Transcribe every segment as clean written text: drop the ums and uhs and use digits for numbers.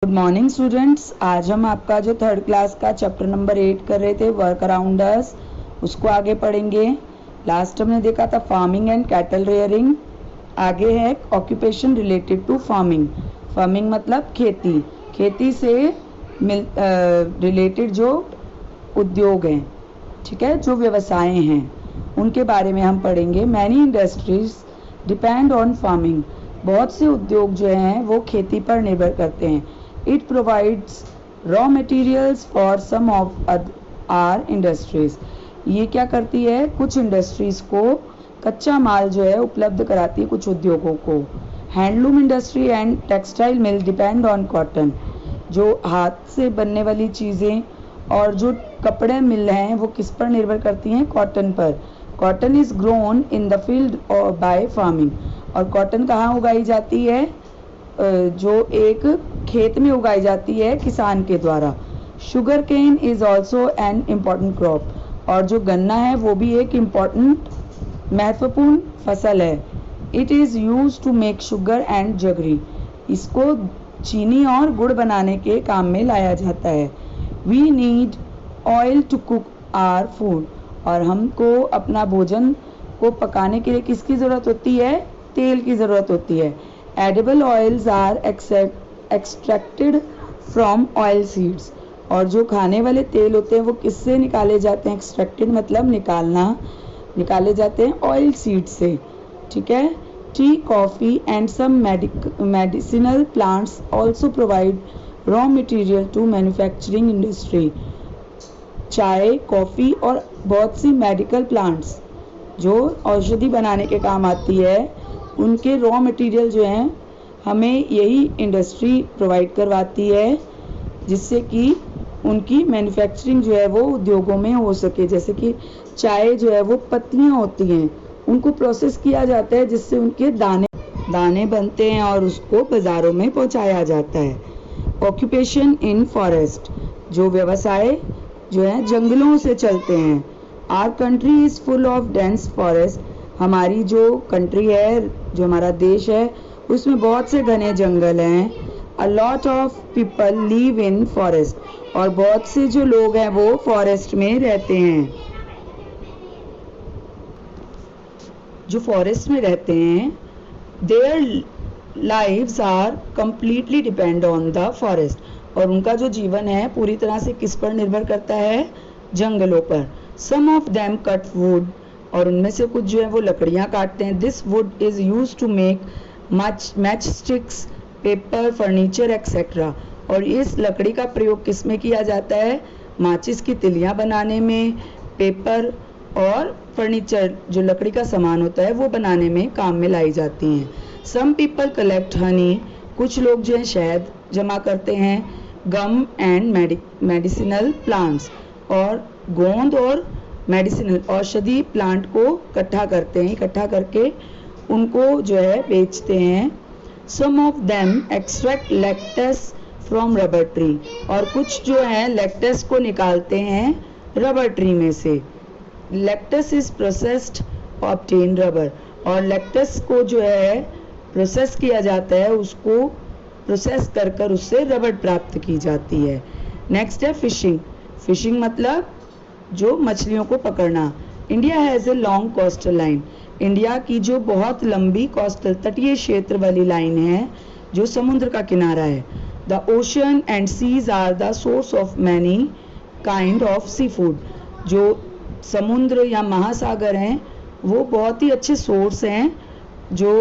Good morning students. आज हम आपका जो थर्ड क्लास का चैप्टर नंबर 8 कर रहे थे वर्क अराउंड अस, उसको आगे पढ़ेंगे। लास्ट हमने देखा था फार्मिंग एंड कैटल रेयरिंग। आगे है occupation related to farming. Farming मतलब खेती, खेती से रिलेटेड जो उद्योग हैं, ठीक है, जो व्यवसाय हैं, उनके बारे में हम पढ़ेंगे। Many industries depend on farming. बहुत से उद्योग जो हैं वो खेती पर निर्भर करते हैं। It provides raw materials for some of our industries. ये क्या करती है, कुछ इंडस्ट्रीज को कच्चा माल जो है उपलब्ध कराती है कुछ उद्योगों को। Handloom industry and textile mill depend on cotton. जो हाथ से बनने वाली चीज़ें और जो कपड़े मिल हैं वो किस पर निर्भर करती हैं, कॉटन पर। Cotton is grown in the field by farming. और कॉटन कहाँ उगाई जाती है, जो एक खेत में उगाई जाती है किसान के द्वारा। Sugarcane is also an important crop. और जो गन्ना है वो भी एक इम्पॉर्टेंट महत्वपूर्ण फसल है। It is use to make sugar and jaggery. इसको चीनी और गुड़ बनाने के काम में लाया जाता है। We need oil to cook our food. और हमको अपना भोजन को पकाने के लिए किसकी ज़रूरत होती है, तेल की ज़रूरत होती है। Edible oils are extracted from oil seeds. और जो खाने वाले तेल होते हैं वो किससे निकाले जाते हैं, एक्सट्रैक्टेड मतलब निकालना, निकाले जाते हैं ऑयल सीड से, ठीक है। Tea, coffee and some medicinal plants also provide raw material to manufacturing industry. चाय, कॉफ़ी और बहुत सी मेडिकल प्लांट्स जो औषधि बनाने के काम आती है, उनके रॉ मटेरियल जो हैं हमें यही इंडस्ट्री प्रोवाइड करवाती है, जिससे कि उनकी मैन्युफैक्चरिंग जो है वो उद्योगों में हो सके। जैसे कि चाय जो है वो पत्तियां होती हैं, उनको प्रोसेस किया जाता है जिससे उनके दाने बनते हैं और उसको बाज़ारों में पहुंचाया जाता है। ऑक्यूपेशन इन फॉरेस्ट, जो व्यवसाय जो है जंगलों से चलते हैं। Our country is full of dense forest. हमारी जो कंट्री है, जो हमारा देश है, उसमें बहुत से घने जंगल हैं। A lot of people live in forest. और बहुत से जो लोग हैं वो फॉरेस्ट में रहते हैं। जो फॉरेस्ट में रहते हैं, their lives are completely depend on the forest. और उनका जो जीवन है पूरी तरह से किस पर निर्भर करता है, जंगलों पर। सम ऑफ देम कट वुड। और उनमें से कुछ जो है वो लकड़ियाँ काटते हैं। This wood is use to make match sticks, paper, furniture etcetera. और इस लकड़ी का प्रयोग किस में किया जाता है, माचिस की तिलियाँ बनाने में, पेपर और फर्नीचर जो लकड़ी का सामान होता है वो बनाने में काम में लाई जाती हैं। Some people collect honey. कुछ लोग जो है शहद जमा करते हैं। Gum and medicinal plants. और गोंद और मेडिसिनल औषधि प्लांट को इकट्ठा करते हैं, इकट्ठा करके उनको जो है बेचते हैं। Some of them extract latex from rubber tree. और कुछ जो है लैक्टस को निकालते हैं रबर ट्री में से। लैक्टस इज प्रोसेस्ड ऑब्टेन रबर। और लैक्टस को जो है प्रोसेस किया जाता है, उसको प्रोसेस कर कर उससे रबर प्राप्त की जाती है। नेक्स्ट है फिशिंग। फिशिंग मतलब जो मछलियों को पकड़ना। India has a long coastal line. India की जो बहुत लंबी कोस्टल तटीय क्षेत्र वाली लाइन है, जो समुद्र का किनारा है। The ocean and seas are the source of many kind of sea food. जो समुद्र या महासागर हैं वो बहुत ही अच्छे सोर्स हैं जो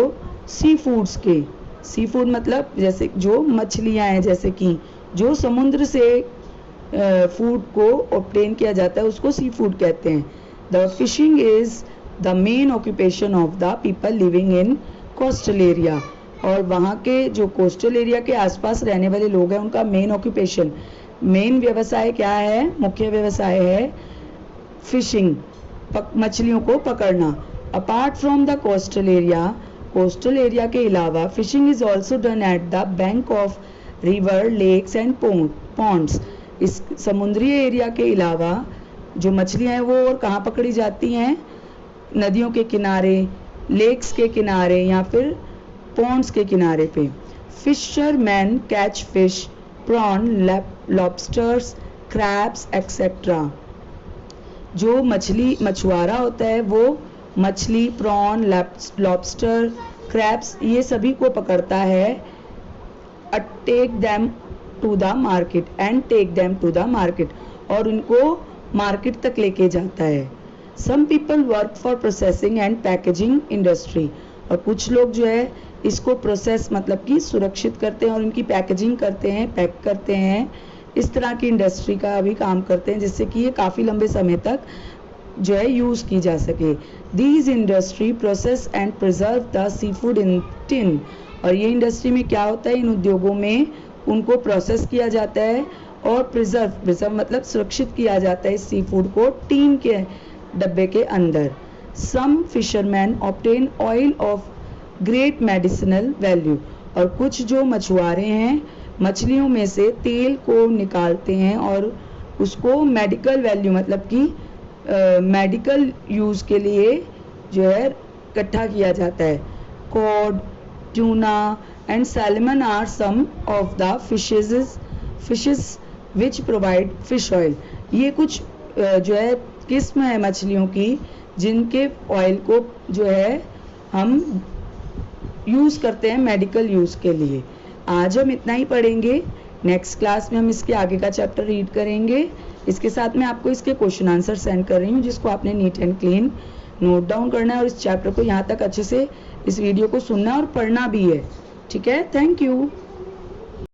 सी फूड्स के। सी फूड मतलब जैसे जो मछलियाँ हैं, जैसे कि जो समुद्र से फूड को ऑब्टेन किया जाता है उसको सी फूड कहते हैं। The fishing is the main occupation of the people living in coastal area. और वहाँ के जो कोस्टल एरिया के आसपास रहने वाले लोग हैं उनका मेन ऑक्यूपेशन, मेन व्यवसाय क्या है, मुख्य व्यवसाय है फिशिंग, मछलियों को पकड़ना। Apart from the coastal area, coastal area के अलावा fishing is also done at the bank of river, lakes and ponds. इस समुद्री एरिया के अलावा जो मछलियाँ हैं वो और कहाँ पकड़ी जाती हैं, नदियों के किनारे, लेक्स के किनारे या फिर पॉन्ड्स के किनारे पे। Fisherman catch fish prawn, lobsters, crabs etcetera. जो मछुआरा होता है वो मछली, प्रॉन, लॉबस्टर, क्रैब्स ये सभी को पकड़ता है। Take them to the market और उनको मार्केट तक लेके जाता है। Some people work for processing and packaging industry, और कुछ लोग जो है इसको प्रोसेस मतलब कि सुरक्षित करते हैं और इनकी पैकेजिंग करते हैं, पैक करते हैं, इस तरह की इंडस्ट्री का भी काम करते हैं जिससे कि ये काफ़ी लंबे समय तक जो है यूज़ की जा सके। These industry process and preserve the sea food in tin, और ये इंडस्ट्री में क्या होता है, इन उद्योगों में उनको प्रोसेस किया जाता है और प्रिजर्व मतलब सुरक्षित किया जाता है इस सी फूड को टीन के डब्बे के अंदर। Some fisherman obtain oil of great medicinal value, और कुछ जो मछुआरे हैं मछलियों में से तेल को निकालते हैं और उसको मेडिकल वैल्यू मतलब कि मेडिकल यूज़ के लिए जो है इकट्ठा किया जाता है। Cod, tuna and salmon are some of the fishes which provide fish oil. ये कुछ जो है किस्म है मछलियों की जिनके ऑयल को जो है हम यूज़ करते हैं मेडिकल यूज़ के लिए। आज हम इतना ही पढ़ेंगे, नेक्स्ट क्लास में हम इसके आगे का चैप्टर रीड करेंगे। इसके साथ मैं आपको इसके क्वेश्चन आंसर सेंड कर रही हूँ जिसको आपने neat and clean note down करना है और इस चैप्टर को यहाँ तक अच्छे से इस वीडियो को सुनना और पढ़ना भी है। ठीक है, थैंक यू।